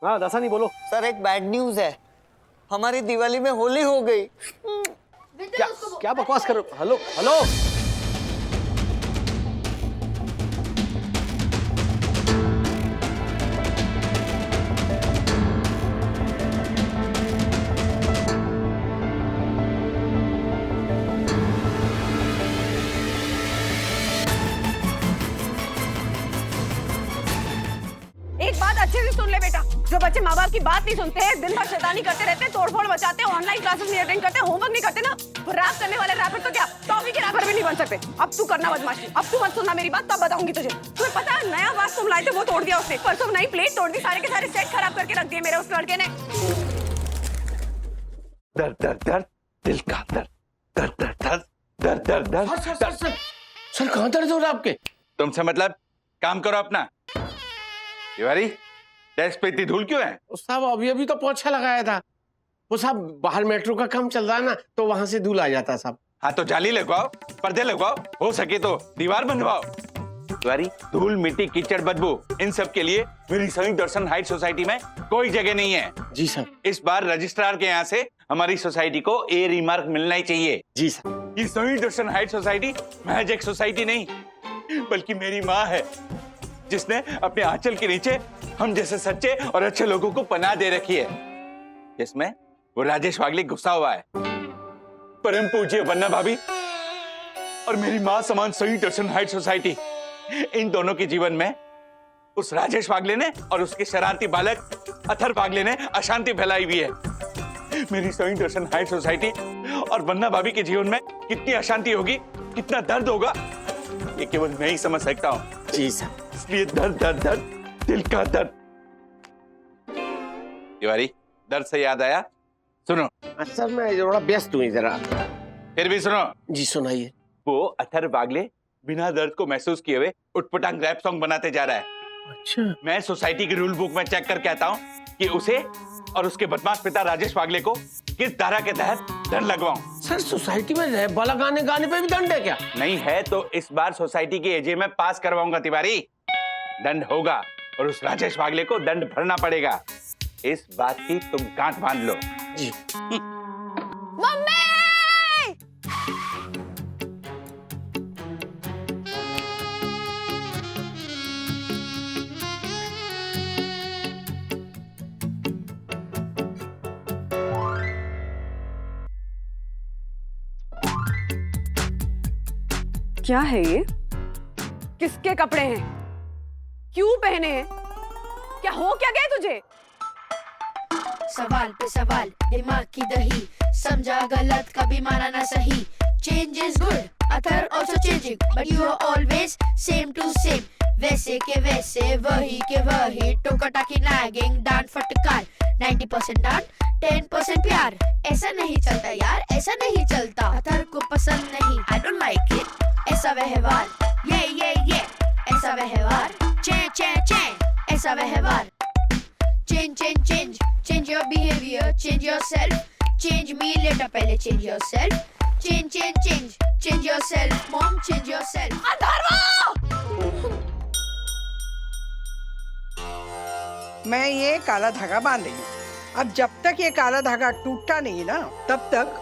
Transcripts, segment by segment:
हाँ दासा नहीं बोलो। सर एक बैड न्यूज है, हमारी दिवाली में होली हो गई। क्या क्या बकवास कर रहे हो? हेलो हेलो एक बात अच्छे से सुन ले बेटा, जो बच्चे माँ बाप की बात नहीं सुनते हैं, दिन भर शैतानी करते रहते हैं, तोड़फोड़ मचाते हैं, ऑनलाइन क्लासेस नहीं अटेंड करते, होमवर्क नहीं करते ना, वो रैप करने वाले रैपर तो क्या टॉफी के रैपर भी नहीं बन सकते। अब तू करना बदमाशी, अब तू मत सुनना मेरी बात, तब बताऊंगी तुझे। तुम्हें पता है नया वास तुम लाए थे वो तोड़ दिया उसने, परसों नई प्लेट तोड़ दी, सारे के सारे सेट खराब करके रख दिए मेरे उस लड़के ने। दर्द दर्द दर्द दिल का दर्द दर्द दर्द दर्द दर्द दर्द दर्द सर सर सर सर कहाँ दर्द हो रहा है आपके? तुमसे मतलब काम करो अपना। तिवारी डेस्क पे इतनी धूल क्यों है? साहब अभी अभी तो पोछा लगाया था। वो साहब बाहर मेट्रो का काम चल रहा है ना, तो वहां से धूल आ जाता है साहब। हाँ तो जाली लगवाओ, पर्दे लगवाओ, हो सके तो दीवार बनवाओ। तिवारी धूल मिट्टी कीचड़ बदबू इन सब के लिए मेरी संयुक्त दर्शन हाइट सोसाइटी में कोई जगह नहीं है। जी सर। इस बार रजिस्ट्रार के यहाँ से हमारी सोसाइटी को ए रिमार्क मिलना ही चाहिए। जी सर। ये संयुक्त दर्शन हाइट सोसाइटी महज एक सोसाइटी नहीं बल्कि मेरी माँ है, जिसने अपने आंचल के नीचे हम जैसे सच्चे और अच्छे लोगों को पनाह दे रखी है। जिसमें वो राजेश वागले घुसा हुआ है। परम पूज्य वन्ना भाभी और मेरी माँ समान संयुक्त दर्शन हाइट सोसाइटी, इन दोनों के जीवन में उस राजेश वागले ने और उसके शरारती बालक अथर वागले ने अशांति फैलाई हुई है। मेरी संयुक्त दर्शन हाइट सोसाइटी और वन्ना भाभी के जीवन में कितनी अशांति होगी, कितना दर्द होगा, ये केवल मैं ही समझ सकता हूँ। जी सर। इसलिए दर्द दर्द दर्द दिल का दर्द। तिवारी दर्द से याद आया, सुनो। सर मैं थोड़ा व्यस्त हूँ जरा। फिर भी सुनो। जी सुनाइए। वो अथर वागले बिना दर्द को महसूस किए हुए उटपटांग रैप सॉन्ग बनाते जा रहा है। अच्छा। मैं सोसाइटी की रूल बुक में चेक कर कहता हूँ कि उसे और उसके बदमाश पिता राजेश वागले को किस धारा के तहत दंड लगवाऊं। सर सोसाइटी में रैप वाला गाने गाने पे भी दंड है क्या? नहीं है तो इस बार सोसाइटी के एजे में पास करवाऊंगा तिवारी। दंड होगा और उस राजेश वागले को दंड भरना पड़ेगा। इस बात की तुम गांठ बांध लो। जी। मम्मी! क्या है ये? किसके कपड़े हैं? क्यों पहने हैं? क्या हो क्या गया तुझे? सवाल पे सवाल दिमाग की दही, समझा गलत कभी माना ना सही। Change is good other also changing but you are always same to same. वैसे के वैसे वही के वही, टोका टाकी नागिंग डांट फटकार। 90% डांट 10% प्यार, ऐसा नहीं चलता यार, ऐसा नहीं चलता। अथर को पसंद नहीं, आई डोंट लाइक इट ऐसा व्यवहार। ये ऐसा व्यवहार। चे चे चे ऐसा व्यवहार। Change, change, change, change your behavior, change yourself, change me later, पहले change yourself, change, change, change, change yourself, mom, change yourself. Atharva! मैं ये काला धागा बांध रही हूँ। अब जब तक ये काला धागा टूटता नहीं ना, तब तक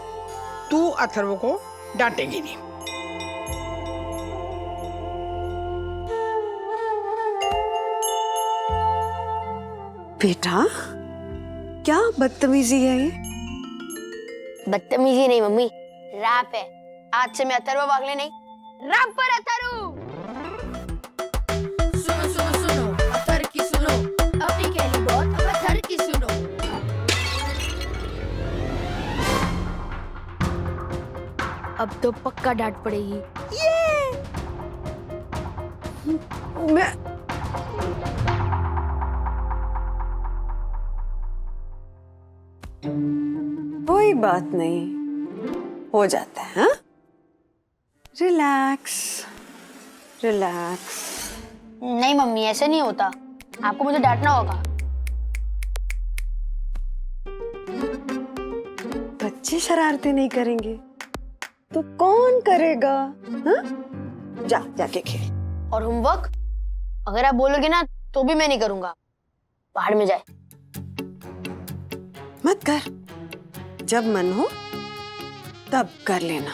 तू अथर्व को डांटेगी नहीं। बेटा क्या बदतमीजी है ये? बदतमीजी नहीं मम्मी, रैप है। आज से मैं अथर्व वागले नहीं, रैपर अथर्व। सुनो सुनो सुनो अथर की सुनो, अपनी कहली बहुत अब अथर की सुनो। अब तो पक्का डांट पड़ेगी। मैं कोई बात नहीं, हो जाता है। हाँ रिलैक्स रिलैक्स। नहीं मम्मी ऐसे नहीं होता, आपको मुझे डांटना होगा। बच्चे शरारतें नहीं करेंगे तो कौन करेगा? हाँ जाके खेल। और होमवर्क अगर आप बोलोगे ना तो भी मैं नहीं करूंगा, बाहर में जाए। मत कर, जब मन हो तब कर लेना,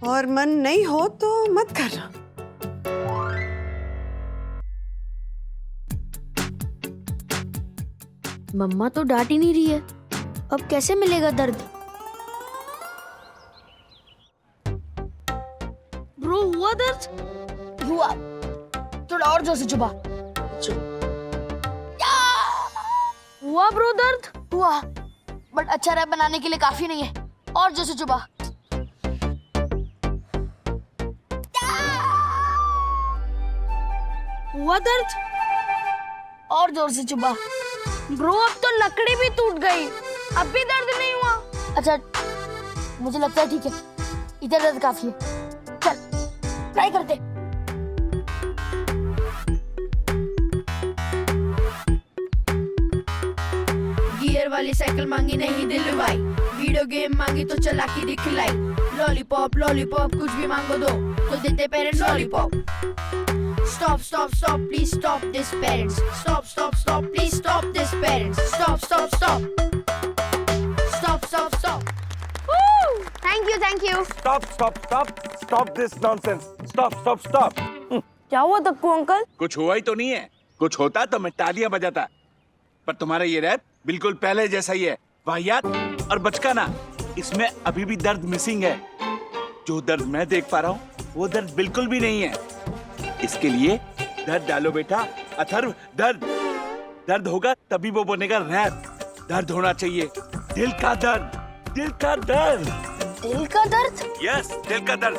और मन नहीं हो तो मत करना। मम्मा तो डांट ही नहीं रही है, अब कैसे मिलेगा दर्द? ब्रो हुआ दर्द? हुआ, थोड़ा और जोर से चुबा। हुआ ब्रो दर्द? हुआ, बट अच्छा रैप बनाने के लिए काफी नहीं है, और जोर से चुबा। हुआ दर्द? और जोर से चुबा। ब्रो अब तो लकड़ी भी टूट गई, अब भी दर्द नहीं हुआ। अच्छा, मुझे लगता है ठीक है, इधर दर्द काफी है। चल ट्राई करते। गियर वाली साइकिल मांगी नहीं दिलवाई, वीडियो गेम मांगी तो चला के दिखलाई। लॉलीपॉप लॉलीपॉप कुछ भी मांगो दो तो देते parents lollipop. Stop, stop, stop, please stop this parents. Stop, stop, stop, please stop this parents. Stop, stop, stop. Stop, stop, stop. Thank you, thank you. Stop this nonsense. Stop. क्या हुआ तक्कू uncle? कुछ हुआ ही तो नहीं है, कुछ होता तो मैं तालियां बजाता, पर तुम्हारा ये रैप बिल्कुल पहले जैसा ही है, वाहियात और बचकाना। इसमें अभी भी दर्द मिसिंग है। जो दर्द मैं देख पा रहा हूँ वो दर्द बिल्कुल भी नहीं है। इसके लिए दर्द डालो बेटा, अथर्व, दर्द होगा तभी वो बनेगा रैप। दर्द होना चाहिए, दिल का दर्द। दिल का दर्द? यस, दिल का दर्द।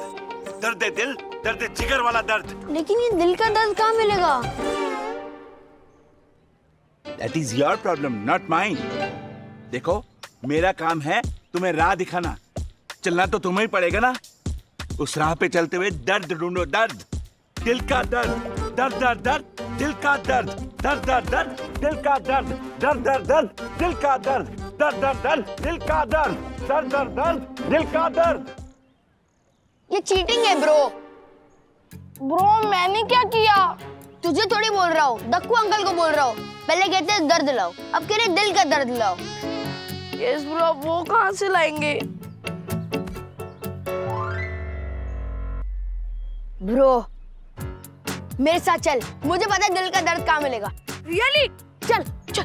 दर्द दिल, दर्द जिगर वाला दर्द। लेकिन ये दिल का दर्द कहाँ मिलेगा? That is your problem, not mine. देखो, मेरा काम है तुम्हें राह दिखाना। चलना तो तुम्हें ही पड़ेगा ना। उस राह पे चलते हुए दर्द ढूंढो, दर्द, दिल का दर्द, दर्द दर्द दर्द, दिल का दर्द, दर्द दर्द दर्द, दिल का दर्द, दर्द दर्द दर्द, दिल का दर्द, दर्द दर्द दर्द, दिल का दर्द, दर्द दर्द दर्द, दिल का दर्द। ये चीटिंग है ब्रो। ब्रो मैंने क्या किया? तुझे थोड़ी बोल रहा हूँ, दक्कू अंकल को बोल रहा हूँ। पहले कहते हैं दर्द लाओ, अब कह रहे दिल का दर्द लाओ। यस ब्रो, वो कहाँ से लाएंगे? ब्रो मेरे साथ चल, मुझे पता है दिल का दर्द कहाँ मिलेगा। रियली? चल चल।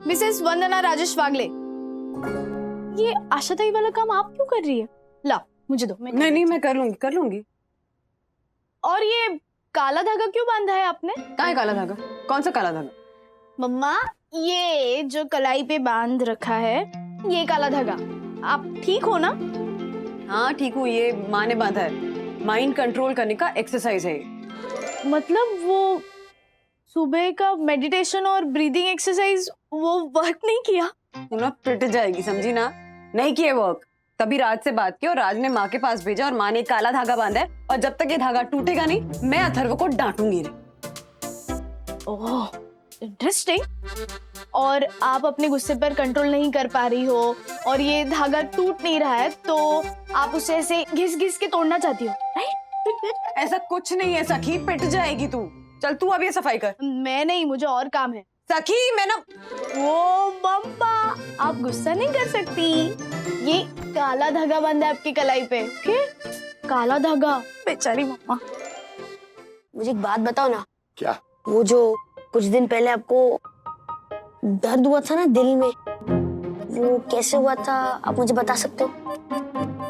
मिसेस वंदना राजेश वागले, ये आशा ताई वाला काम आप क्यों कर रही है? ला मुझे दो। नहीं, मैं कर लूंगी। और ये काला धागा क्यों बांधा है आपने? कहाँ है काला धागा? कौन सा काला धागा? मम्मा, ये जो कलाई पे बांध रखा है ये काला धागा, आप ठीक हो ना? हाँ ठीक हूँ, ये माँ ने बांधा है। माइंड कंट्रोल करने का एक्सरसाइज है। मतलब वो सुबह का मेडिटेशन और ब्रीदिंग एक्सरसाइज वो वर्क नहीं किया? तू ना पिट जाएगी, समझी ना? नहीं किए वर्क, तभी राज से बात की और राज ने माँ के पास भेजा और माँ ने काला धागा बांधा है, और जब तक ये धागा टूटेगा नहीं मैं अथर्व को डांटूंगी नहीं। Oh interesting. और आप अपने गुस्से पर कंट्रोल नहीं कर पा रही हो और ये धागा टूट नहीं रहा है तो आप उसे ऐसे घिस घिस के तोड़ना चाहती हो, राइट? ऐसा कुछ नहीं है सखी, पिट जाएगी तू। चल तू अब ये सफाई कर। मैं नहीं, मुझे और काम है। सखी मैं ना, ओ मम्मा आप गुस्सा नहीं कर सकती, ये काला धागा बंधा है आपकी कलाई पे। ओके, काला धागा। बेचारी मम्मा। मुझे एक बात बताओ ना। क्या? वो जो कुछ दिन पहले आपको दर्द हुआ था ना दिल में, वो कैसे हुआ था आप मुझे बता सकते हो?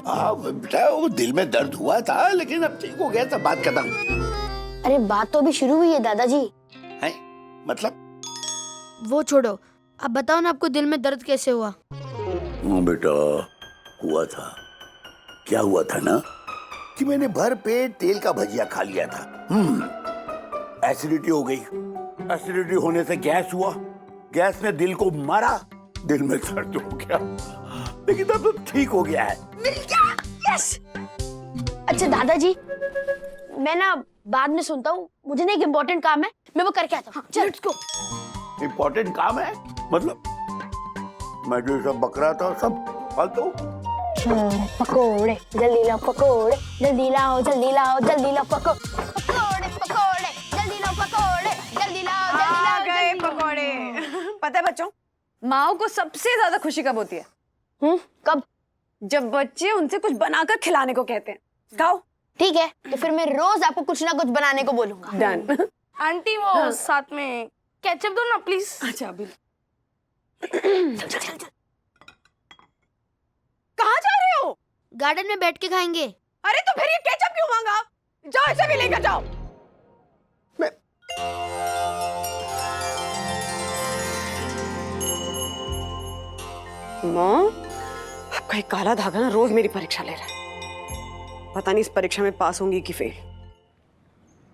हाँ बेटा, वो दिल में दर्द हुआ था लेकिन अब ठीक हो गया था, बात खत्म। अरे बात तो अभी शुरू हुई है दादाजी। है? मतलब? वो छोड़ो, अब बताओ ना आपको दिल में दर्द कैसे हुआ? हाँ बेटा, हुआ था। क्या हुआ था ना कि मैंने भर पेट तेल का भजिया खा लिया था। एसिडिटी हो गई। एसिडिटी होने से गैस हुआ, गैस ने दिल को मारा, दिल में दर्द हो गया, लेकिन अब तो ठीक हो गया है। मिल गया, यस। अच्छा दादाजी, मैं ना बाद में सुनता हूँ, मुझे ना एक इम्पोर्टेंट काम है, मैं वो करके आता हूँ। चल लेट्स गो। इम्पोर्टेंट काम है? मतलब मैं जो सब बक रहा था सब फालतू। पकोड़े जल्दी लाओ, पकोड़े जल्दी लाओ, जल्दी लाओ, जल्दी लाओ, पकोड़े पकोड़े जल्दी लाओ, पकोड़े जल्दी लाओ, जल्दी आ लाओ, गए पकोड़े। पता है बच्चों, माओ को सबसे ज्यादा खुशी कब होती है? कब? जब बच्चे उनसे कुछ बनाकर खिलाने को कहते हैं। खाओ। ठीक है, तो फिर मैं रोज आपको कुछ ना कुछ बनाने को बोलूंगा। डन। आंटी वो साथ में केचप दो ना प्लीज। अच्छा अभी कहाँ जा रहे हो? गार्डन में बैठ के खाएंगे। अरे तो फिर ये केचप क्यों मांगा? जाओ इसे भी लेकर जाओ। माँ, आपका एक काला धागा ना रोज मेरी परीक्षा ले रहा है। पता नहीं इस परीक्षा में पास होंगी कि फेल।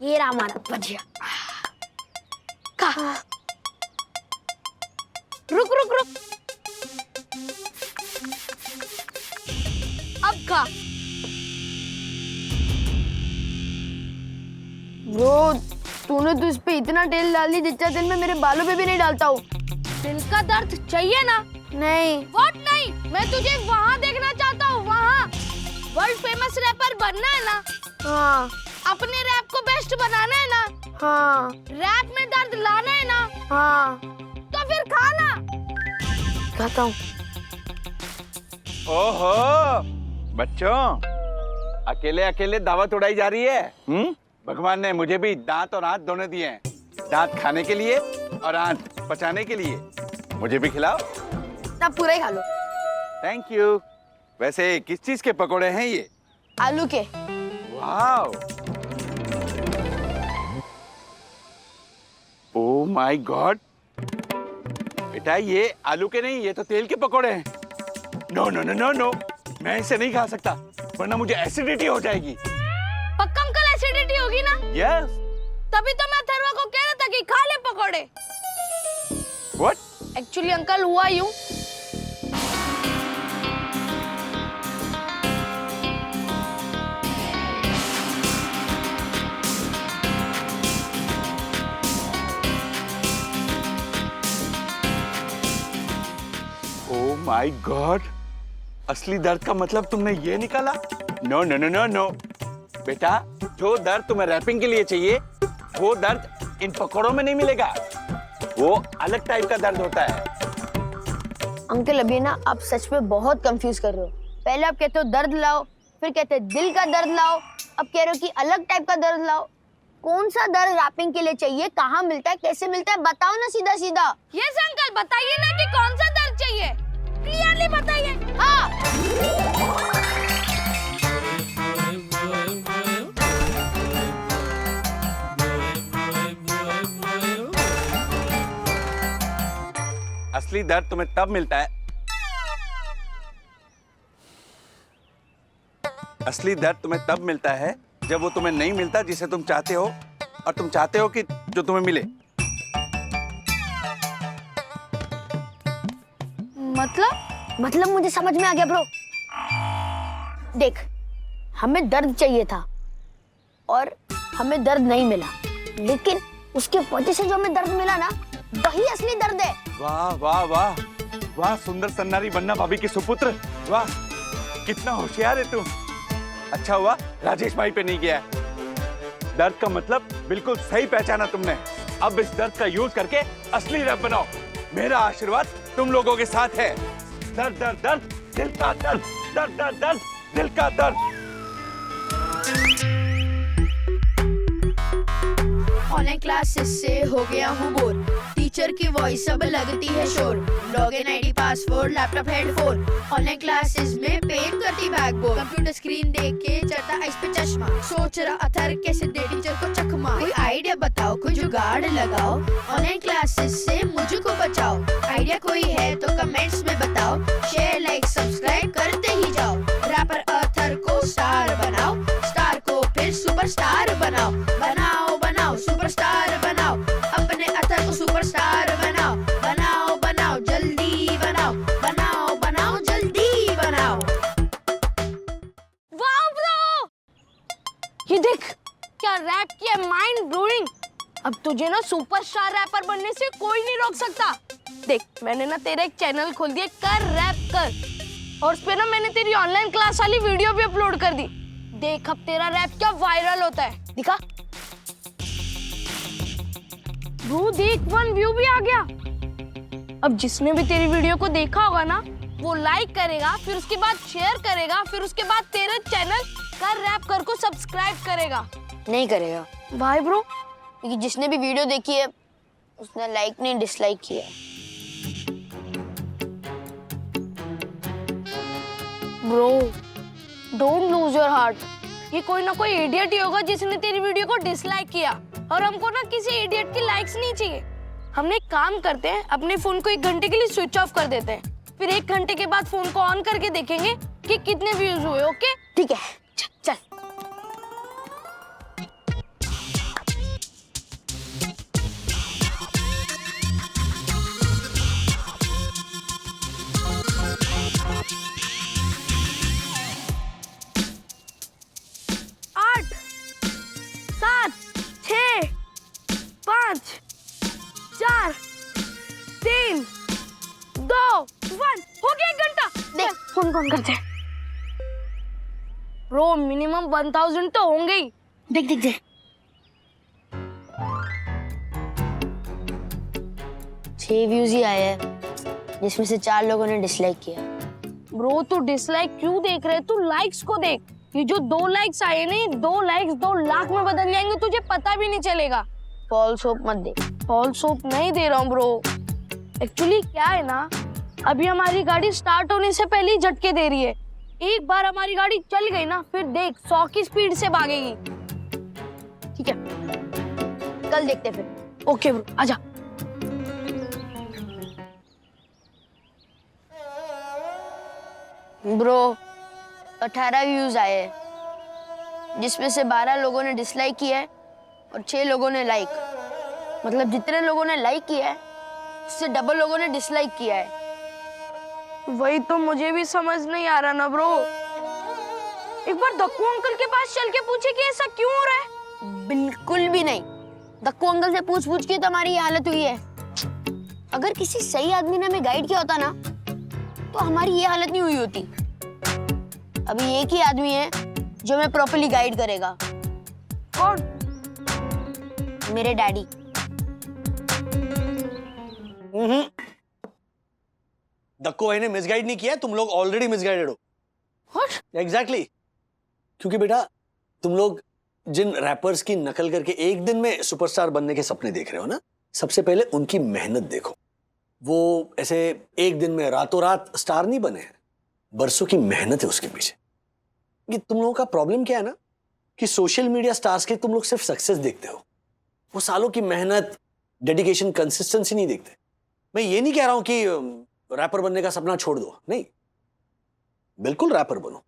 ये रहा हमारा भजिया। खा। रुक रुक रुक, अब खा। ब्रो, तूने तो इस पे इतना तेल डाल दिया जितना तेल मैं मेरे बालों पे भी नहीं डालता हूँ। दिल का दर्द चाहिए ना? नहीं। व्हाट नहीं? मैं तुझे वहाँ देखना चाहता हूँ, वहाँ। वर्ल्ड फेमस रैपर बनना है ना? हाँ। अपने रैप को बेस्ट बनाना है ना? हाँ। रैप में दर्द लाना है ना? हाँ। तो फिर खाना। खाता हूँ। ओहो बच्चों, अकेले अकेले दावत उड़ाई जा रही है। भगवान ने मुझे भी दांत और आंत दोनों दिए हैं, दांत खाने के लिए और आंत पचाने के लिए। मुझे भी खिलाओ। ना पूरा ही खा लो। Thank you. वैसे किस चीज के पकोड़े हैं ये? आलू के। Wow, oh my God. बेटा ये आलू के नहीं, ये तो तेल के पकोड़े हैं। No no no no no, मैं इसे नहीं खा सकता वरना मुझे एसिडिटी हो जाएगी। पक्का अंकल एसिडिटी होगी ना? यस। तभी तो मैं अथर्वा को कह रहा था कि खा ले पकोड़े। व्हाट? एक्चुअली अंकल हुआ यूं, ओह माय गॉड, असली दर्द का मतलब तुमने ये निकाला? No no no no no बेटा, जो दर्द तुम्हें रैपिंग के लिए चाहिए वो दर्द इन पकौड़ों में नहीं मिलेगा। वो अलग टाइप का दर्द होता है। अंकल अभी ना आप सच में बहुत कंफ्यूज कर रहे हो। पहले आप कहते हो दर्द लाओ, फिर कहते हो दिल का दर्द लाओ, अब कह रहे हो कि अलग टाइप का दर्द लाओ। कौन सा दर्द रैपिंग के लिए चाहिए, कहाँ मिलता है, कैसे मिलता है, बताओ ना सीधा सीधा। यस अंकल, बताइए ना कि कौन सा दर्द चाहिए, क्लियरली बताइए। हाँ। असली दर्द तुम्हें तब मिलता है, असली दर्द तुम्हें तब मिलता है जब वो तुम्हें नहीं मिलता जिसे तुम चाहते हो, और तुम चाहते हो कि जो तुम्हें मिले। मतलब मुझे समझ में आ गया ब्रो। देख, हमें दर्द चाहिए था और हमें दर्द नहीं मिला, लेकिन उसके वजह से जो हमें दर्द मिला ना, वही असली दर्द है। वाह वाह वाह वाह, सुंदर सन्नारी बन्ना भाभी के सुपुत्र, वाह कितना होशियार है तू। अच्छा हुआ राजेश भाई पे नहीं गया। दर्द का मतलब बिल्कुल सही पहचाना तुमने। अब इस दर्द का यूज करके असली रैप बनाओ। मेरा आशीर्वाद तुम लोगों के साथ है। दर्द दर्द दर्द दिल का दर्द, दर्द दर्द दर्द दिल का दर्द। ऑनलाइन क्लासेस से हो गया हूँ बोर, टीचर की वॉइस अब लगती है शोर, login ID password laptop headphone, online classes में पेन करती बैकबोन, कंप्यूटर स्क्रीन देख के चढ़ता इस पे चश्मा, सोच रहा अथर कैसे दे टीचर को चकमा, कोई आइडिया बताओ, कोई जुगाड़ लगाओ, ऑनलाइन क्लासेस से मुझको बचाओ, आइडिया कोई है तो कमेंट्स में बताओ, शेयर लाइक सब्सक्राइब करते ही जाओ, रैपर अथर को स्टार बनाओ, स्टार को फिर सुपरस्टार बनाओ, बनाओ बनाओ सुपरस्टार बनाओ, अपने अथर को सुपरस्टार बनाओ, बनाओ बनाओ जल्दी बनाओ, बनाओ बनाओ जल्दी बनाओ। वाह ब्रो, ये देख क्या रैप किया, माइंड ब्लोइंग। अब तुझे ना सुपरस्टार रैपर बनने से कोई नहीं रोक सकता। देख मैंने ना तेरा एक चैनल खोल दिया, कर रैप कर, और उस पे ना मैंने तेरी ऑनलाइन क्लास वाली वीडियो भी अपलोड कर दी। देख अब तेरा रैप क्या वायरल होता है, दिखा। ब्रो देख 1 व्यू भी आ गया। अब जिसने भी तेरी वीडियो को देखा होगा ना, वो लाइक करेगा, फिर उसके बाद शेयर करेगा, फिर उसके बाद तेरे चैनल कर रैप कर को सब्सक्राइब करेगा। नहीं करेगा भाई ब्रो, क्योंकि जिसने भी वीडियो देखी है उसने लाइक नहीं डिसलाइक किया है। Bro don't lose your heart. ये कोई ना कोई इडियट ही होगा जिसने तेरी वीडियो को डिसलाइक किया, और हमको ना किसी इडियट की लाइक्स नहीं चाहिए। हमने एक काम करते हैं, अपने फोन को 1 घंटे के लिए स्विच ऑफ कर देते हैं, फिर 1 घंटे के बाद फोन को ऑन करके देखेंगे कि कितने व्यूज हुए। ओके ठीक है चल। 8 7 6 5 4 3 2 1 हो गया 1 घंटा। देख फोन कौन करते हैं ब्रो, मिनिमम 1000 तो होंगे ही। देख देख देख 6 व्यूज ही आए हैं, जिसमें से 4 लोगों ने डिसलाइक किया। ब्रो तू डिसलाइक क्यों देख रहे है, तू लाइक्स को देख। ये जो 2 लाइक्स आए नहीं, 2 लाइक्स 2 लाख में बदल जाएंगे, तुझे पता भी नहीं चलेगा। फॉल्स होप मत दे। फॉल्स होप नहीं दे रहा हूँ ब्रो। एक्चुअली क्या है ना, अभी हमारी गाड़ी स्टार्ट होने से पहले ही झटके दे रही है। एक बार हमारी गाड़ी चल गई ना, फिर देख 100 की स्पीड से भागेगी। ठीक है कल देखते फिर। ओके ब्रो आजा। ब्रो 18 व्यूज आए हैं, जिसमें से 12 लोगों ने डिसलाइक किया है और 6 लोगों ने लाइक। मतलब जितने लोगों ने लाइक किया है उससे डबल लोगों ने डिसलाइक किया है। वही तो मुझे भी समझ नहीं आ रहा ना ब्रो। एक बार दक्कू अंकल के पास चल के पूछे कि ऐसा क्यों हो रहा है। बिल्कुल भी नहीं, दक्कू अंकल से पूछ पूछ के तो हमारी ये हालत हुई है। अगर किसी सही आदमी ने हमें गाइड किया होता ना, तो हमारी ये हालत नहीं हुई होती। अभी एक ही आदमी है जो हमें प्रॉपर्ली गाइड करेगा। कौन? मेरे डैडी। दक्को भाई ने मिसगाइड नहीं किया, तुम लोग ऑलरेडी मिसगाइडेड हो। What? एग्जैक्टली क्योंकि बेटा तुम लोग जिन रैपर्स की नकल करके एक दिन में सुपरस्टार बनने के सपने देख रहे हो ना, सबसे पहले उनकी मेहनत देखो। वो ऐसे एक दिन में रातों रात स्टार नहीं बने हैं, बरसों की मेहनत है उसके पीछे। ये तुम लोगों का प्रॉब्लम क्या है ना, कि सोशल मीडिया स्टार्स के तुम लोग सिर्फ सक्सेस देखते हो, वो सालों की मेहनत, डेडिकेशन, कंसिस्टेंसी नहीं देखते। मैं ये नहीं कह रहा हूं कि रैपर बनने का सपना छोड़ दो, नहीं, बिल्कुल रैपर बनो,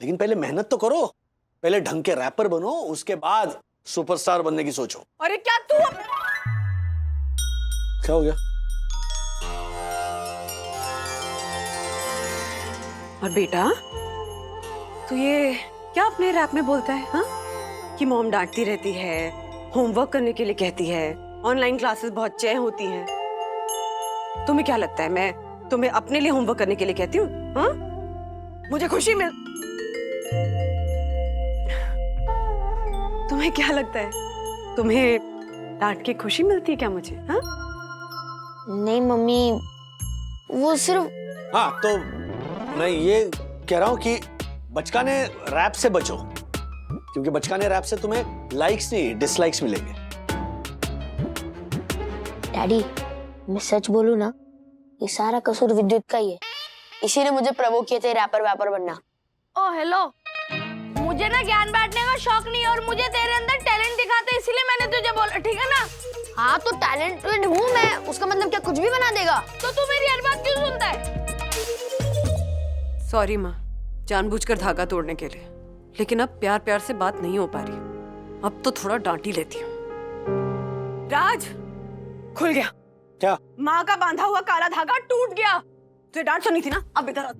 लेकिन पहले मेहनत तो करो। पहले ढंग के रैपर बनो, उसके बाद सुपरस्टार बनने की सोचो। अरे क्या तू क्या हो गया? और बेटा तू ये क्या अपने रैप में बोलता है हाँ? कि मॉम डांटती रहती है, होमवर्क करने के लिए कहती है, ऑनलाइन क्लासेस बहुत चय होती हैं। तुम्हें क्या लगता है मैं तुम्हें अपने लिए होमवर्क करने के लिए कहती हूँ हाँ? मुझे खुशी मिल तुम्हें क्या लगता है तुम्हें डांट के खुशी मिलती है क्या मुझे हाँ? नहीं मम्मी, वो सिर्फ। हाँ तो मैं ये कह रहा हूं कि बचकाने रैप से बचो, क्योंकि बचकाने रैप से तुम्हें लाइक्स नहीं डिसलाइक्स मिलेंगे। डैडी मैं सच बोलूं ना, ये सारा कसूर विद्युत का ही है। इसीलिए मुझे प्रवोक किए थे रैपर वैपर बनना। ओ हेलो, मुझे ना ज्ञान बांटने का शौक नहीं, और मुझे तेरे अंदर टैलेंट दिखाते, इसीलिए मैंने तुझे बोला, ठीक है ना? हाँ तो टैलेंटेड हूँ मैं, उसका मतलब क्या कुछ भी बना देगा? तो तू मेरी हर बात क्यों सुनता है? सॉरी माँ, जानबूझकर धागा तोड़ने के लिए, लेकिन अब प्यार प्यार से बात नहीं हो पा रही। अब तो थोड़ा डांट ही लेती हूँ। राज खुल गया। क्या? माँ का बांधा हुआ काला धागा टूट गया। तुझे डांट सुनी थी ना, अब इधर आ।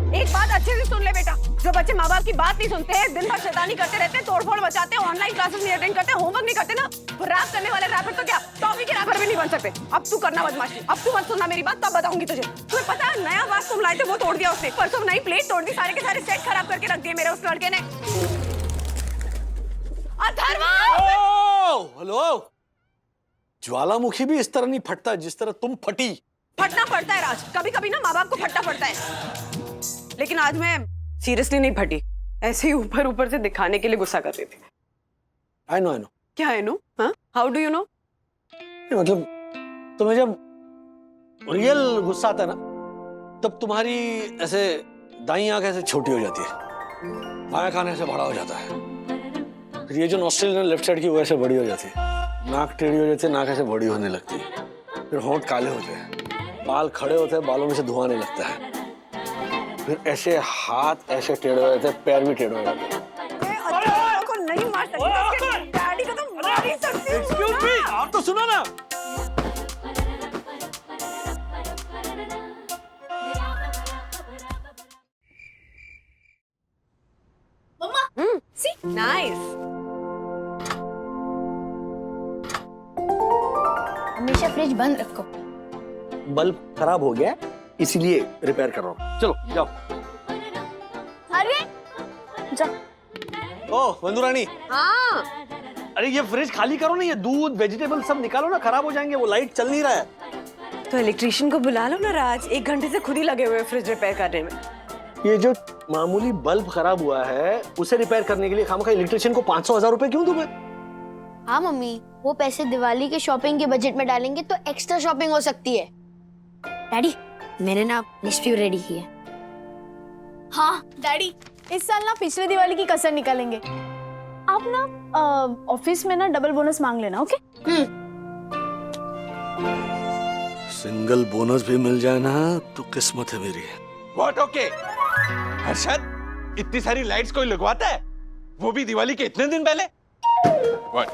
एक बात अच्छे से सुन ले बेटा, जो बच्चे माँ बाप की बात नहीं सुनते हैं, दिन भर शैतानी करते रहते हैं, तोड़फोड़ मचाते हैं, ऑनलाइन क्लासेस नहीं अटेंड करते, होमवर्क नहीं करते ना, तो रैप करने वाले रैपर तो क्या टॉफी के रैपर भी नहीं बन सकते। अब तू करना बदमाशी, अब तू मत सुनना मेरी बात, तब बताऊंगी तुझे। तुम्हें पता है नया बात तुम लाए थे वो तोड़ दिया उसने, परसों नई प्लेट तोड़ दी, सारे के सारे सेट खराब करके रख दिए मेरे उस लड़के ने। अथर्व! हेलो, ज्वालामुखी भी इस तरह नहीं फटता जिस तरह तुम फटी। फटना पड़ता है राज, कभी कभी ना माँ बाप को फटना पड़ता है, लेकिन आज मैं सीरियसली नहीं फटी, ऐसे ही ऊपर ऊपर से दिखाने के लिए गुस्सा कर रही थी। I know. क्या है नो? हाँ, हाउ डू यू नो? मतलब तुम्हें जब रियल गुस्सा आता है ना, तब तुम्हारी ऐसे दाईं आंख ऐसे छोटी हो जाती है, बायां कान ऐसे बड़ा हो जाता है, फिर ये जो नॉस्ट्रिल लेफ्ट साइड की वो ऐसे बड़ी हो जाती है, नाक टेढ़ी हो जाती है, नाक ऐसे बड़ी होने लगती है, फिर होंठ काले होते हैं, बाल खड़े होते हैं, बालों में से धुआं आने लगता है, फिर ऐसे हाथ ऐसे टेढ़े हो जाते हैं, पैर भी टेढ़े हो जाते हैं। को नहीं मार सकती, डैडी को तो मार ही सकती हूँ। एक्सक्यूज मी, आप तो सुनो ना। मम्मा, सी नाइस। हमेशा फ्रिज बंद रखो। बल्ब खराब हो गया है, इसीलिए रिपेयर कर रहा हूँ। चलो जाओ। अरे जा। ओह वंदुरानी, हाँ, अरे ये फ्रिज खाली करो ना, ये दूध वेजिटेबल सब निकालो ना, खराब हो जाएंगे, वो लाइट चल नहीं रहा है। तो इलेक्ट्रिशियन को बुला लो ना राज, 1 घंटे से खुद ही लगे हुए फ्रिज रिपेयर करने में। ये जो मामूली बल्ब खराब हुआ है उसे रिपेयर करने के लिए खामखा इलेक्ट्रिशियन को 500,000 रुपए क्यों दूं मैं? हाँ मम्मी, वो पैसे दिवाली के शॉपिंग के बजट में डालेंगे तो एक्स्ट्रा शॉपिंग हो सकती है। डैडी, मैंने ना लिस्ट भी रेडी की है। हाँ डैडी, इस साल ना पिछले दिवाली की कसर निकालेंगे। आप ना ऑफिस में ना डबल बोनस मांग लेना, ओके? सिंगल बोनस भी मिल जाए ना तो किस्मत है मेरी। What okay? हर्षद, इतनी सारी लाइट्स कोई लगवाता है, वो भी दिवाली के इतने दिन पहले? व्हाट?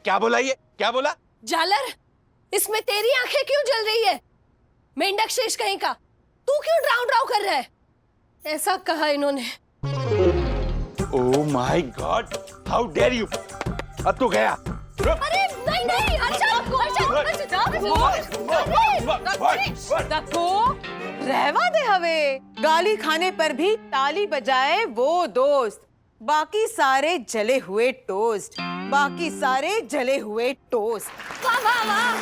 क्या बोला ये? क्या बोला? जालर, इसमें तेरी आंखें क्यों जल रही है? मेंढक शेष कहीं का, तू क्यों ड्राउ कर रहा है? ऐसा कहा इन्होंने। Oh my god, how dare you! अब तो गया। अरे नहीं, रहवा दे हवे, गाली खाने पर भी ताली बजाए वो दोस्त, बाकी सारे जले हुए टोस्ट, बाकी सारे जले हुए टोस्ट। वाह वाह वाह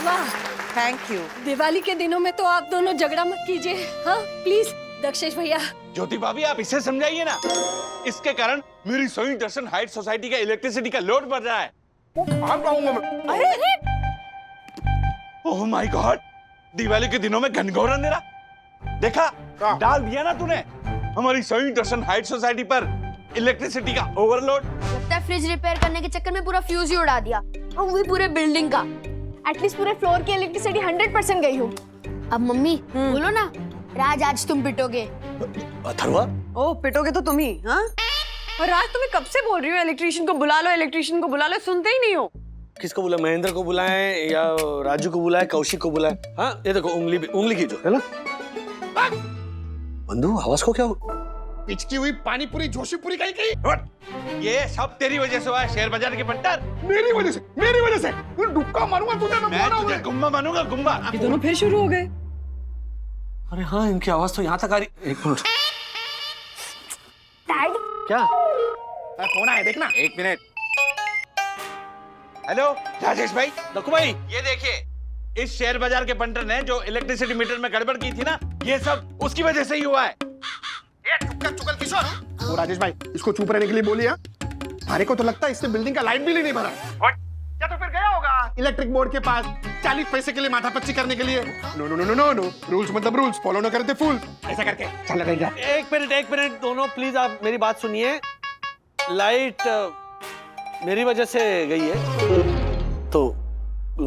वाह, थैंक यू। दिवाली के दिनों में तो आप दोनों झगड़ा मत कीजिए, हाँ प्लीज। दक्षेश भैया। ज्योति भाभी, आप इसे समझाइए ना, इसके कारण मेरी सोई दर्शन हाइट सोसाइटी का इलेक्ट्रिसिटी का लोड बढ़ रहा है। अरे ओह माय गॉड, दिवाली के दिनों में घनघोर अंधेरा देखा, डाल दिया ना तूने हमारी सोई दर्शन हाइट सोसाइटी पर इलेक्ट्रिसिटी का ओवरलोड। लगता है फ्रिज रिपेयर करने के चक्कर में पूरा फ्यूज ही उड़ा दिया, और वो भी पूरे बिल्डिंग का। एटलीस्ट पूरे फ्लोर की इलेक्ट्रिसिटी 100% गई हो। अब मम्मी बोलो ना, राज आज तुम पिटोगे। अथर्वा, ओ पिटोगे तो तुम ही, हाँ? और राज तुम्हें कब से बोल रही हो इलेक्ट्रिशियन को बुला लो, इलेक्ट्रिशियन को बुला लो, सुनते ही नहीं हो। किसको बुलाए? महेंद्र को बुलाएं या राजू को बुलाएं, कौशिक को बुलाएं? हाँ ये देखो, उंगली की जो है ना। बंधु, आवाज को क्या पिचकी हुई पानी पूरी जोशी पूरी कहीं। ये सब तेरी वजह से हुआ है, शेयर बाजार के बंटर। मेरी वजह से तू डुक्का मारूंगा तुझे, मैं तुझे गुम्बा मानूंगा, गुम्बा। ये दोनों फिर शुरू हो गए। अरे हाँ, इनकी आवाज तो यहाँ तक आ रही। एक मिनट। डैड, क्या फोन आया, देखना। एक मिनट। हेलो राजेश भाई, दक्कू भाई, ये देखिए, इस शेयर बाजार के बंटर ने जो इलेक्ट्रिसिटी मीटर में गड़बड़ की थी ना, ये सब उसकी वजह से ही हुआ है। चुकल किशोर, वो राजेश भाई इसको चुप रहने के लिए बोलिए। हमारे को तो लगता है इसने बिल्डिंग का लाइट बिल ही नहीं भरा। या तो फिर गया होगा इलेक्ट्रिक बोर्ड के पास 40 पैसे के लिए माथापच्ची करने के लिए। नो, रूल्स मतलब रूल्स, फॉलो न करते फूल, ऐसा करके चल लगेगा। एक मिनट दोनों प्लीज, आप मेरी बात सुनिए। लाइट मेरी वजह से गई है तो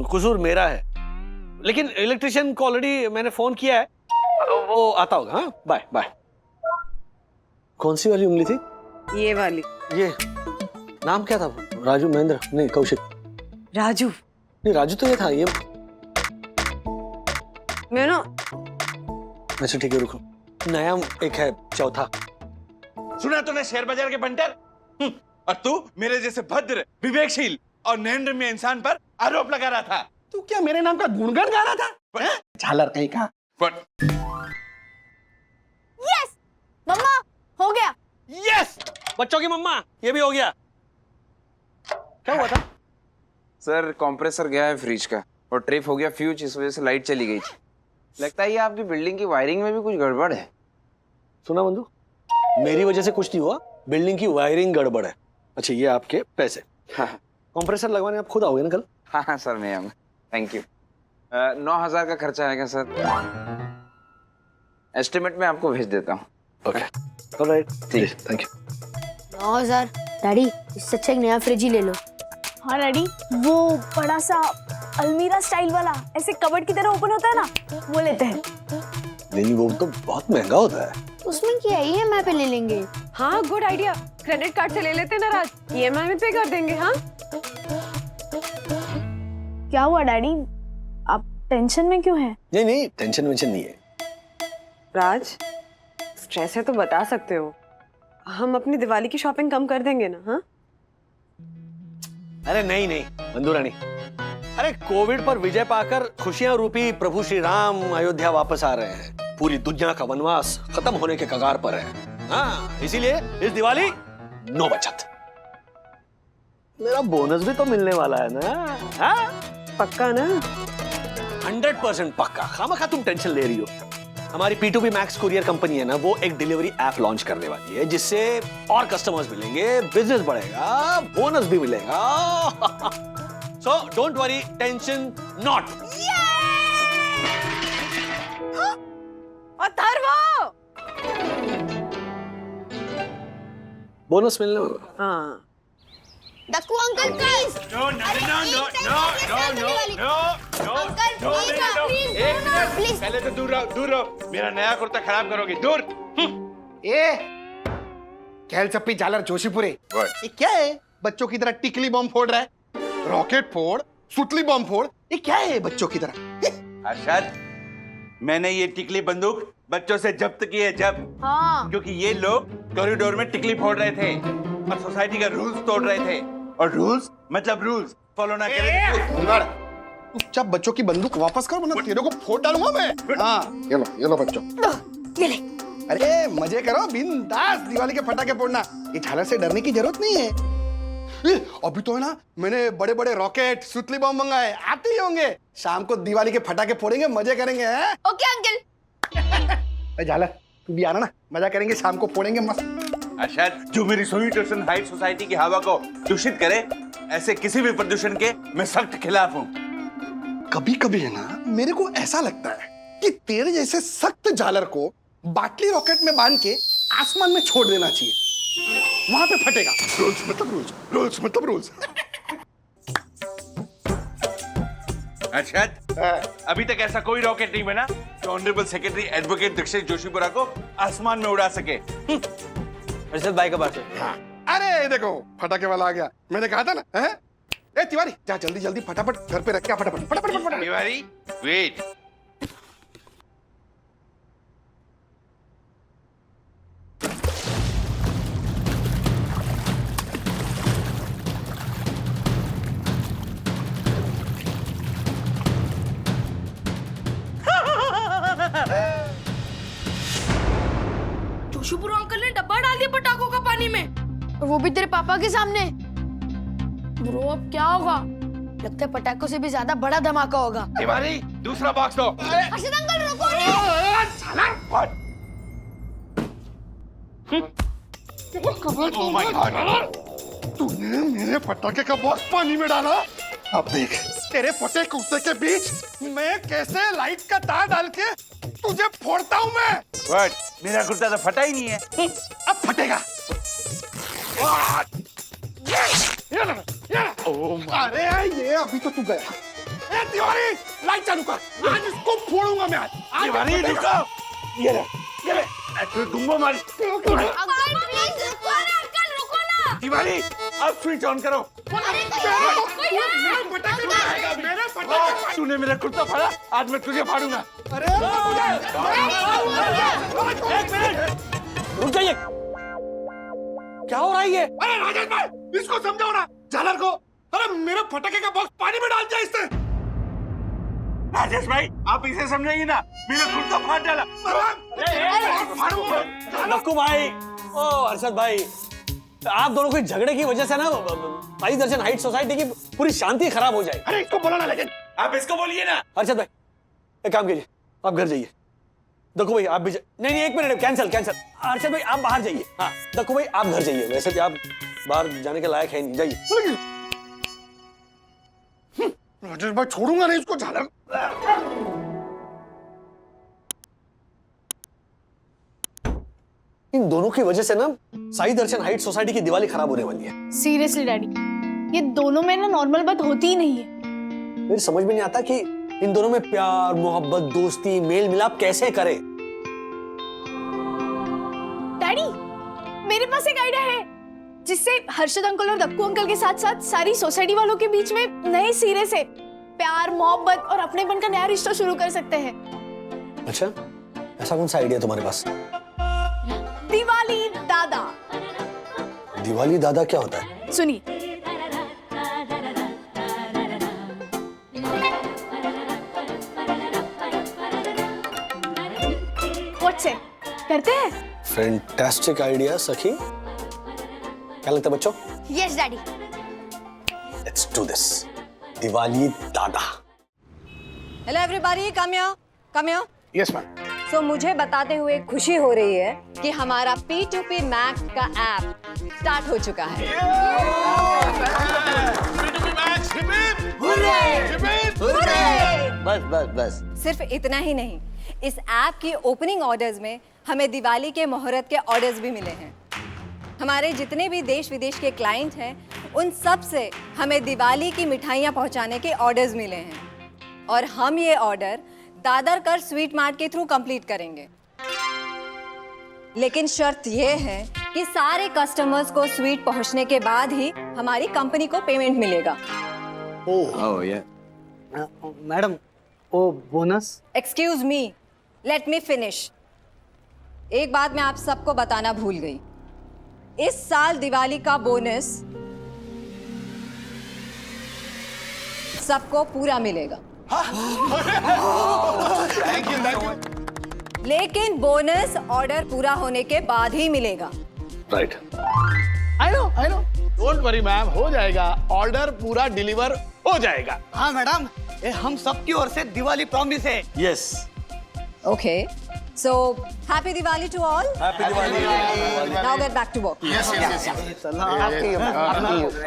कसूर मेरा है, लेकिन इलेक्ट्रिशियन को ऑलरेडी मैंने फोन किया है, वो आता होगा। हाँ बाय बाय। कौन सी वाली उंगली थी? ये वाली। ये नाम क्या था राजू महेंद्र नहीं कौशिक राजू नहीं राजू तो ये था ये मैं ना अच्छा ठीक है रुको नया एक है चौथा सुना तूने शेयर बाजार के बंटर और तू मेरे जैसे भद्र विवेकशील और नरेंद्र इंसान पर आरोप लगा रहा था। तू क्या मेरे नाम का गुणगान गा रहा था हैं? झालर कहीं का। यस मम्मा हो गया। यस बच्चों की मम्मा ये भी हो गया। क्या हुआ था? सर कंप्रेसर गया है फ्रिज का और ट्रिप हो गया फ्यूज, इस वजह से लाइट चली गई थी। लगता है ये आपकी बिल्डिंग की वायरिंग में भी कुछ गड़बड़ है। सुना बंधु मेरी वजह से कुछ नहीं हुआ, बिल्डिंग की वायरिंग गड़बड़ है। अच्छा ये आपके पैसे। हाँ कंप्रेसर लगवाने आप खुद आओगे ना कल? हाँ हाँ सर मैं आऊँगा, थैंक यू। 9,000 का खर्चा आएगा सर, एस्टिमेट में आपको भेज देता हूँ। ओके ऑलराइट ठीक थैंक यू। 9,000 डैडी इससे अच्छा एक नया फ्रिज ही ले लो। हाँ डैडी, वो बड़ा सा अलमीरा स्टाइल वाला ऐसे कबर्ड की तरह ओपन होता है ना, वो लेते हैं। नहीं वो तो बहुत महंगा होता है। उसमें क्या है, EMI पे ले लेंगे। हाँ गुड आइडिया, क्रेडिट कार्ड से ले लेते ना राज, EMI में पे कर देंगे। हाँ क्या हुआ डैडी, आप टेंशन में क्यों हैं? नहीं नहीं टेंशन वेंशन नहीं है। राज स्ट्रेस है तो बता सकते हो, हम अपनी दिवाली की शॉपिंग कम कर देंगे ना। हाँ अरे नहीं नहीं बंधु रानी, अरे कोविड पर विजय पाकर खुशियां रूपी प्रभु श्री राम अयोध्या वापस आ रहे हैं। पूरी दुनिया का वनवास खत्म होने के कगार पर है। हाँ इसीलिए इस दिवाली नो बचत। मेरा बोनस भी तो मिलने वाला है ना। हाँ पक्का ना? 100% पक्का। खामखा तुम टेंशन ले रही हो। हमारी P2P मैक्स कुरियर कंपनी है ना, वो एक डिलीवरी ऐप लॉन्च करने वाली है जिससे और कस्टमर्स मिलेंगे, बिजनेस बढ़ेगा, बोनस भी मिलेगा। So don't worry, tension not. Atharva bonus मिलने वाला। हाँ Dakku uncle please. No no no no no no no no uncle please एक मिनट, पहले तो दूर रहो, दूर रहो। मेरा नया कुर्ता खराब करोगे, दूर। ए खेल चप्पी झालर जोशीपुरे, ये क्या है? बच्चों की तरह टिकली बम फोड़ रहा है, रॉकेट फोड़, सुतली बम फोड़, ये क्या है बच्चों की तरह? अरशद, मैंने ये टिकली बंदूक बच्चों से जब्त की है, जब हाँ क्योंकि ये लोग कॉरिडोर में टिकली फोड़ रहे थे और सोसाइटी का रूल्स तोड़ रहे थे, और रूल्स मतलब रूल्स फॉलो ना करें। चुपचाप बच्चों की बंदूक वापस कर, वरना तेरे को फोड़ डालूंगा मैं। हाँ ये लो बच्चों, ये ले। अरे मजे करो बिंदास, दिवाली के पटाखे फोड़ना, ये झालर से डरने की जरूरत नहीं है। अभी तो है ना, मैंने बड़े बड़े रॉकेट सुतली बम मंगाए, आते ही होंगे। शाम को दिवाली के पटाखे फोड़ेंगे, मजे करेंगे। Okay uncle. झालर तू भी आना ना, मजा करेंगे, शाम को फोड़ेंगे मस्त। अरशद, जो मेरी स्वीट ओशन हाइट सोसाइटी की हवा को दूषित करे, ऐसे किसी भी प्रदूषण के मैं सख्त खिलाफ हूँ। कभी कभी है ना, मेरे को ऐसा लगता है कि तेरे जैसे सख्त झालर को बाटली रॉकेट में बांध के आसमान में छोड़ देना चाहिए, वहां पे फटेगा। रूल्स मतलब रूल्स, रूल्स मतलब रूल्स। अरशद, अभी तक ऐसा कोई रॉकेट नहीं बना जो honourable secretary advocate Dixit Joshipura को आसमान में उड़ा सके। अरशद भाई का बात है। अरे देखो फटाके वाला आ गया, मैंने कहा था ना। ए तिवारी जा जल्दी जल्दी फटाफट घर पे रख, क्या फटाफट फटाफट फटाफट। तिवारी वेट, जोशीपुरा अंकल ने डब्बा डाल दिया पटाखों का पानी में, और वो भी तेरे पापा के सामने। ब्रो अब क्या होगा? लगता है पटाखों से भी ज्यादा बड़ा धमाका होगा। तिवारी दूसरा बॉक्स दो। अर्शद अंकल रुको ओह माय गॉड, तूने मेरे पटाखे का बॉक्स पानी में डाला। अब देख तेरे फटे कुत्ते के बीच मैं कैसे लाइट का तार डाल के तुझे फोड़ता हूँ मैं। व्हाट, मेरा कुर्ता तो फटा ही नहीं है। अब फटेगा। अरे ये अभी तो तू गया। तिवारी लाइट चालू कर, आज इसको फोड़ूंगा मैं। आज तिवारी रुको, ये ले तू गुम्बो मार। अंकल प्लीज रुको ना, अंकल रुको ना। तिवारी अब स्विच ऑन करो। तूने मेरा कुर्ता फाड़ा, आज मैं तुझे फाड़ूंगा। एक मिनट रुक जाइए, क्या हो रहा है ये? अरे राजेश भाई, इसको समझाओ ना, झालर को। अरे मेरे फटाके का बॉक्स पानी में डाल दिया इसने। राजेश भाई, आप इसे समझाइए ना, मेरा कुर्ता फाड़ डाला। नक्कू भाई, ओ हर्षद भाई, आप दोनों के झगड़े की वजह से ना साई दर्शन हाइट सोसाइटी की पूरी शांति खराब हो जाए। अरे इसको बोला ना, लेकिन आप इसको बोलिए ना। हर्षद भाई, एक काम कीजिए, आप घर जाइए। दक्कू भाई आप भी नहीं, एक मिनट, कैंसिल। हर्षद भाई आप बाहर जाइए। हाँ दक्कू भाई आप घर जाइए, वैसे भी आप बाहर जाने के लायक है नहीं, जाइए। राजेश भाई छोड़ूंगा नहीं इसको, झालर। इन दोनों की वजह से ना साई दर्शन हाइट सोसाइटी की दिवाली खराब होने वाली है। सीरियसली डैडी, ये दोनों में ना नॉर्मल बात होती ही नहीं है। मेरी समझ में नहीं आता कि इन दोनों में प्यार, मोहब्बत, दोस्ती, मेल मिलाप कैसे करे। डैडी, मेरे पास एक आइडिया है जिससे हर्षद अंकल और दक्कू अंकल के साथ साथ सारी सोसाइटी वालों के बीच में नए सिरे से प्यार, मोहब्बत और अपनेपन का नया रिश्ता शुरू कर सकते हैं। अच्छा, ऐसा कौन सा आइडिया तुम्हारे पास? दिवाली दादा। दिवाली दादा क्या होता है? सुनिए, व्हाट्स करते हैं? फैंटास्टिक आइडिया सखी। क्या लगता है बच्चों? Yes daddy. Let's do this. Diwali दादा। Hello everybody, come here. Yes ma'am. So मुझे बताते हुए खुशी हो रही है कि हमारा P2P Max का ऐप स्टार्ट हो चुका है। बस सिर्फ इतना ही नहीं, इस ऐप की ओपनिंग ऑर्डर्स में हमें दिवाली के मुहूर्त के ऑर्डर्स भी मिले हैं। हमारे जितने भी देश विदेश के क्लाइंट हैं, उन सब से हमें दिवाली की मिठाइयाँ पहुँचाने के ऑर्डर्स मिले हैं और हम ये ऑर्डर दादर कर स्वीट मार्ट के थ्रू कंप्लीट करेंगे। लेकिन शर्त ये है कि सारे कस्टमर्स को स्वीट पहुंचने के बाद ही हमारी कंपनी को पेमेंट मिलेगा। ओह या मैडम, वो bonus? Excuse me, let me finish. एक बात मैं आप सबको बताना भूल गई, इस साल दिवाली का बोनस सबको पूरा मिलेगा। लेकिन बोनस ऑर्डर पूरा होने के बाद ही मिलेगा। Right. I know. Don't worry ma'am, हो जाएगा। ऑर्डर पूरा डिलीवर हो जाएगा। हाँ मैडम, ये हम सबकी ओर से दिवाली प्रॉमिस है। Yes. Okay, so happy Diwali to all. Happy Diwali. Now get back to work.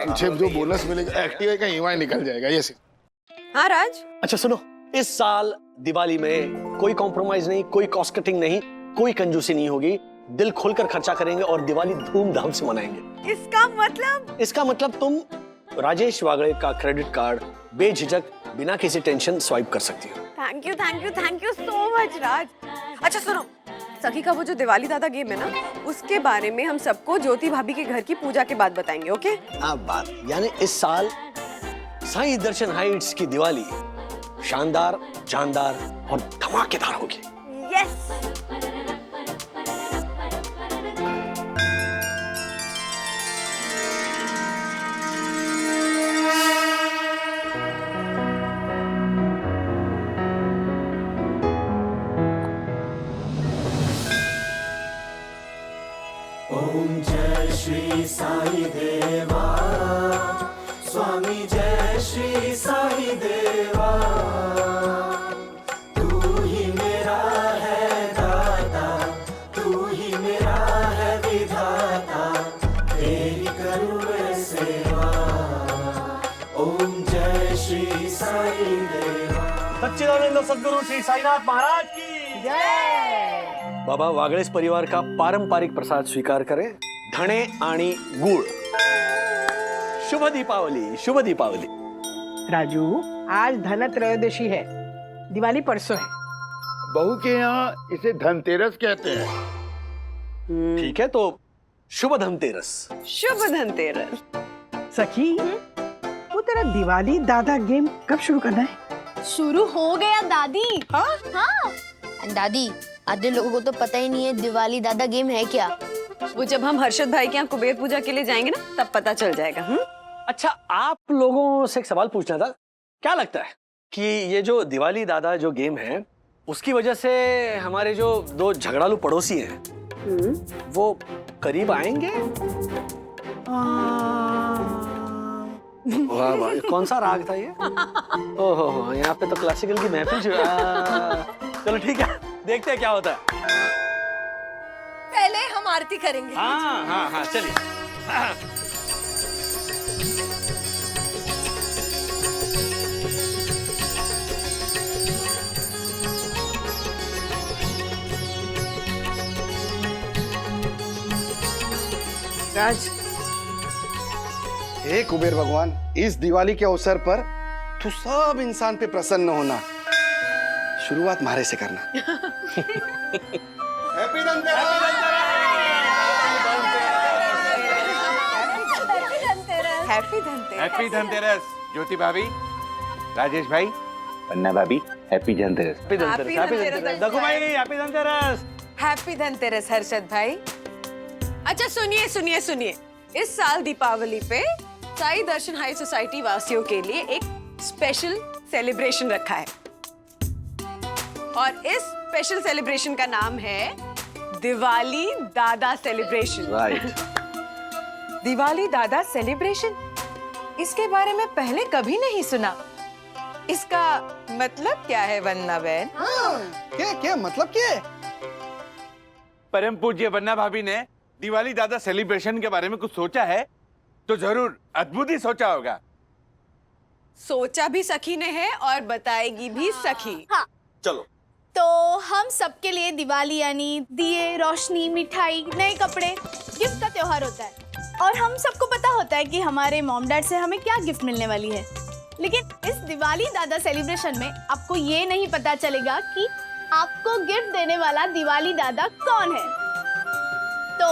मुझे जो बोनस मिलेगा एक्टिवा का ईएमआई निकल जाएगा। यस। हाँ राज, अच्छा सुनो, इस साल दिवाली में कोई कॉम्प्रोमाइज नहीं, कोई कॉस्ट कटिंग नहीं, कोई कंजूसी नहीं होगी। दिल खोलकर खर्चा करेंगे और दिवाली धूमधाम से मनाएंगे। इसका मतलब तुम राजेश वागड़े का क्रेडिट कार्ड बेझिझक बिना किसी टेंशन स्वाइप कर सकती हो। थैंक यू सो मच राज। अच्छा सुनो, सखी का वो जो दिवाली दादा गेम है ना, उसके बारे में हम सबको ज्योति भाभी के घर की पूजा के बाद बताएंगे। ओके? अब बात यानी इस साल साई दर्शन हाइट्स की दिवाली शानदार, जानदार और धमाकेदार होगी। यस। ओम जय श्री साई देवा, स्वामी जय श्री साई देवा, तू ही मेरा है दाता, तू ही मेरा है विधाता, तेरी करूँ मैं सेवा। ओम जय श्री साई देवा। सच्चिदानंद सद्गुरु श्री साईनाथ महाराज की जय। बाबा वागड़ेस परिवार का पारंपरिक प्रसाद स्वीकार करें, धणे आणि गुड़। शुभ दीपावली, शुभ दीपावली। राजू, आज धनत्रयोदशी है, दिवाली परसों है। बहू के यहाँ इसे धनतेरस कहते हैं। ठीक है, तो शुभ धनतेरस। शुभ धनतेरस। सखी वो तेरा दिवाली दादा गेम कब शुरू करना है? शुरू हो गया दादी। हाँ And दादी आधे लोगों को तो पता ही नहीं है दिवाली दादा गेम है क्या। वो जब हम हर्षद भाई के यहाँ कुबेर पूजा के लिए जाएंगे ना तब पता चल जाएगा। अच्छा, आप लोगों से एक सवाल पूछना था। क्या लगता है कि ये जो दिवाली दादा जो गेम है उसकी वजह से हमारे जो दो झगड़ालू पड़ोसी हैं वो करीब आएंगे? वाह वाह, कौन सा राग था ये? ओहो, यहाँ पे तो क्लासिकल की महफिल चलो ठीक है, देखते हैं क्या होता है। पहले हम आरती करेंगे। हाँ हाँ हाँ, चलिए। राज, हे कुबेर भगवान, इस दिवाली के अवसर पर तू सब इंसान पे प्रसन्न होना। शुरुआत मारे से करना। हैप्पी हैप्पी धनतेरस ज्योति भाभी, राजेश भाई, पन्ना भाभी, हैप्पी धनतेरस। हैप्पी धनतेरस दखू भाई, हैप्पी धनतेरस। हैप्पी धनतेरस हर्षद भाई। अच्छा सुनिए सुनिए सुनिए, इस साल दीपावली पे साई दर्शन हाई सोसाइटी वासियों के लिए एक स्पेशल सेलिब्रेशन रखा है और इस स्पेशल सेलिब्रेशन का नाम है दिवाली दादा सेलिब्रेशन। राइट। दिवाली दादा सेलिब्रेशन, इसके बारे में पहले कभी नहीं सुना। इसका मतलब क्या है वन्ना बहन? क्या मतलब क्या है? परम पूज्य वन्ना भाभी ने दिवाली दादा सेलिब्रेशन के बारे में कुछ सोचा है तो जरूर अद्भुत ही सोचा होगा। सोचा भी सखी ने है और बताएगी भी सखी। हाँ। चलो। तो हम सबके लिए दिवाली यानी दिए, रोशनी, मिठाई, नए कपड़े, गिफ्ट का त्योहार होता है और हम सबको पता होता है कि हमारे मॉम डैड से हमें क्या गिफ्ट मिलने वाली है। लेकिन इस दिवाली दादा सेलिब्रेशन में आपको ये नहीं पता चलेगा कि आपको गिफ्ट देने वाला दिवाली दादा कौन है। तो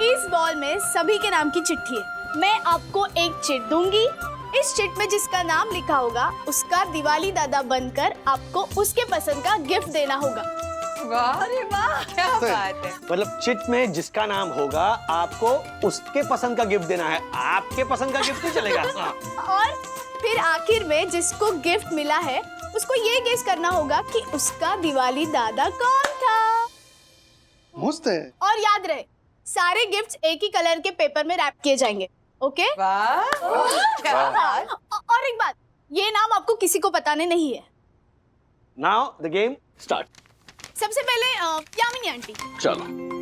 इस बॉल में सभी के नाम की चिट्ठी है। मैं आपको एक चिट दूंगी। इस चिट में जिसका नाम लिखा होगा उसका दिवाली दादा बनकर आपको उसके पसंद का गिफ्ट देना होगा। वाह रे वाह, क्या बात है। मतलब चिट में जिसका नाम होगा आपको उसके पसंद का गिफ्ट देना है, आपके पसंद का गिफ्ट नहीं चलेगा। और फिर आखिर में जिसको गिफ्ट मिला है उसको ये गेस करना होगा कि उसका दिवाली दादा कौन था। मस्त है। और याद रहे, सारे गिफ्ट्स एक ही कलर के पेपर में रैप किए जाएंगे। ओके? वाह, क्या बात। और एक बात, ये नाम आपको किसी को बताने नहीं है। Now the game start. सबसे पहले यामिनी आंटी। चलो।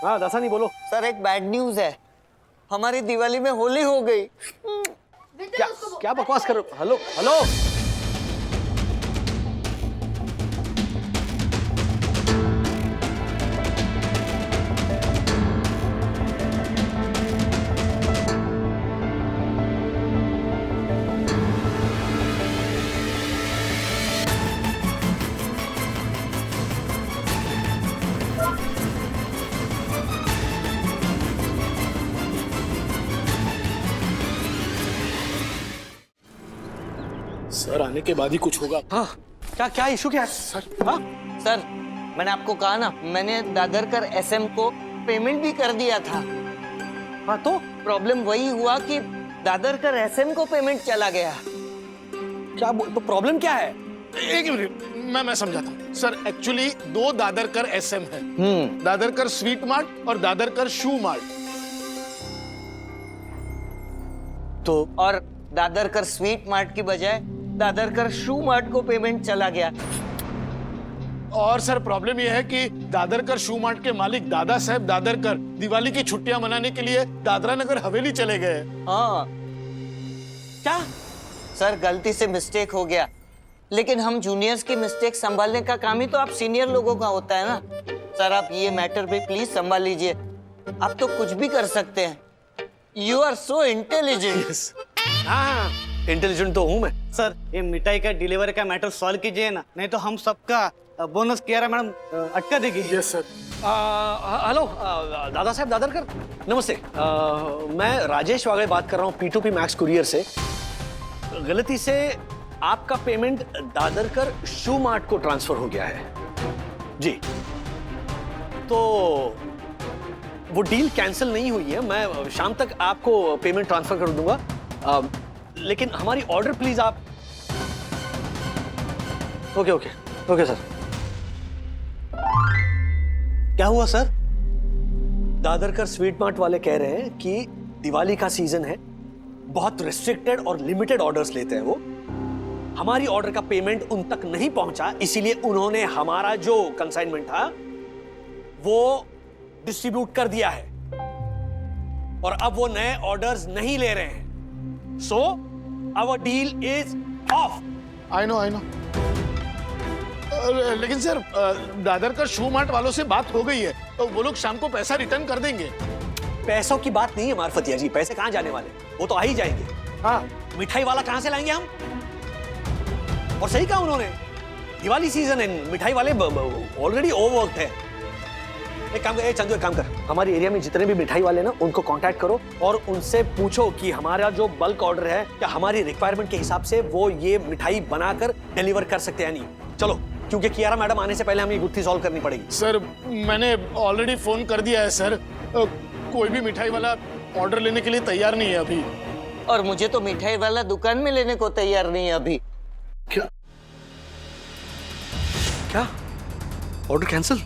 हाँ दासा नहीं बोलो। सर एक बैड न्यूज है, हमारी दिवाली में होली हो गई। क्या बकवास कर रहे हो? हेलो हेलो, सर आने के बाद ही कुछ होगा। हाँ, क्या क्या इशू क्या है सर? हाँ सर, मैंने आपको कहा ना, मैंने दादरकर एसएम को पेमेंट भी कर दिया था। हाँ तो प्रॉब्लम वही हुआ कि दादरकर एसएम को पेमेंट चला गया। क्या तो प्रॉब्लम क्या है? एक मिनट, मैं समझाता हूँ सर। एक्चुअली दो दादरकर एसएम है, दादरकर स्वीट मार्ट और दादरकर शू मार्ट। तो और दादरकर स्वीट मार्ट की बजाय दादरकर शू मार्ट को पेमेंट चला गया। और सर प्रॉब्लम यह है कि दादरकर शू मार्ट के मालिक दादा साहब दादरकर दिवाली की छुट्टियां मनाने के लिए दादरा नगर हवेली चले गए। हाँ क्या सर, गलती से मिस्टेक हो गया, लेकिन हम जूनियर्स की मिस्टेक संभालने का काम ही तो आप सीनियर लोगों का होता है ना। सर आप ये मैटर भी प्लीज संभाल लीजिए, आप तो कुछ भी कर सकते हैं। You are so intelligent. हाँ इंटेलिजेंट तो हूँ मैं। सर ये मिठाई का डिलीवरी का मैटर सॉल्व कीजिए ना, नहीं तो हम सबका बोनस कियारा मैडम अटका देगी। Yes sir. Hello Dada Saheb Dadarkar, नमस्ते। मैं राजेश वागड़े बात कर रहा हूँ P2P मैक्स कुरियर से। गलती से आपका पेमेंट दादरकर शू मार्ट को ट्रांसफर हो गया है जी। तो वो डील कैंसिल नहीं हुई है, मैं शाम तक आपको पेमेंट ट्रांसफर कर दूंगा। लेकिन हमारी ऑर्डर प्लीज आप। Okay okay okay sir. क्या हुआ सर? दादरकर स्वीट मार्ट वाले कह रहे हैं कि दिवाली का सीजन है, बहुत रिस्ट्रिक्टेड और लिमिटेड ऑर्डर्स लेते हैं वो। हमारी ऑर्डर का पेमेंट उन तक नहीं पहुंचा, इसीलिए उन्होंने हमारा जो कंसाइनमेंट था वो डिस्ट्रीब्यूट कर दिया है और अब वो नए ऑर्डर्स नहीं ले रहे हैं। So our deal is off. I know लेकिन सर दादरकर शू मार्ट वालों से बात हो गई है, तो वो लोग शाम को पैसा रिटर्न कर देंगे। पैसों की बात नहीं है मार्फतिया जी, पैसे कहां जाने वाले, वो तो आ ही जाएंगे। हाँ मिठाई वाला कहां से लाएंगे हम? और सही कहा उन्होंने, दिवाली सीजन है, मिठाई वाले ऑलरेडी ओवरवर्क्ड है। एक काम कर चंदू, एक काम कर, हमारी एरिया में जितने भी मिठाई वाले ना उनको कांटेक्ट करो और उनसे पूछो कि हमारा जो बल्क ऑर्डर है क्या हमारी रिक्वायरमेंट के हिसाब से वो ये मिठाई बनाकर डिलीवर कर सकते हैं नहीं। चलो, क्योंकि कियारा मैडम आने से पहले हमें ये गुत्थी सॉल्व करनी पड़ेगी। सर मैंने ऑलरेडी फोन कर दिया है सर, कोई भी मिठाई वाला ऑर्डर लेने के लिए तैयार नहीं है अभी। और मुझे तो मिठाई वाला दुकान में लेने को तैयार नहीं है अभी। क्या क्या ऑर्डर कैंसिल?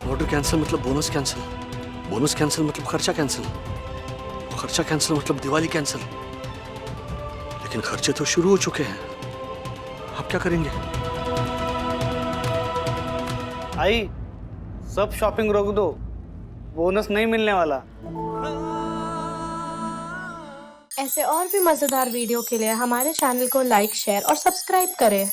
ऑर्डर कैंसिल मतलब बोनस कैंसिल, बोनस कैंसिल मतलब खर्चा कैंसिल, खर्चा कैंसिल मतलब दिवाली कैंसिल। लेकिन खर्चे तो शुरू हो चुके हैं, अब क्या करेंगे? आई सब शॉपिंग रोक दो, बोनस नहीं मिलने वाला। ऐसे और भी मजेदार वीडियो के लिए हमारे चैनल को लाइक, शेयर और सब्सक्राइब करें।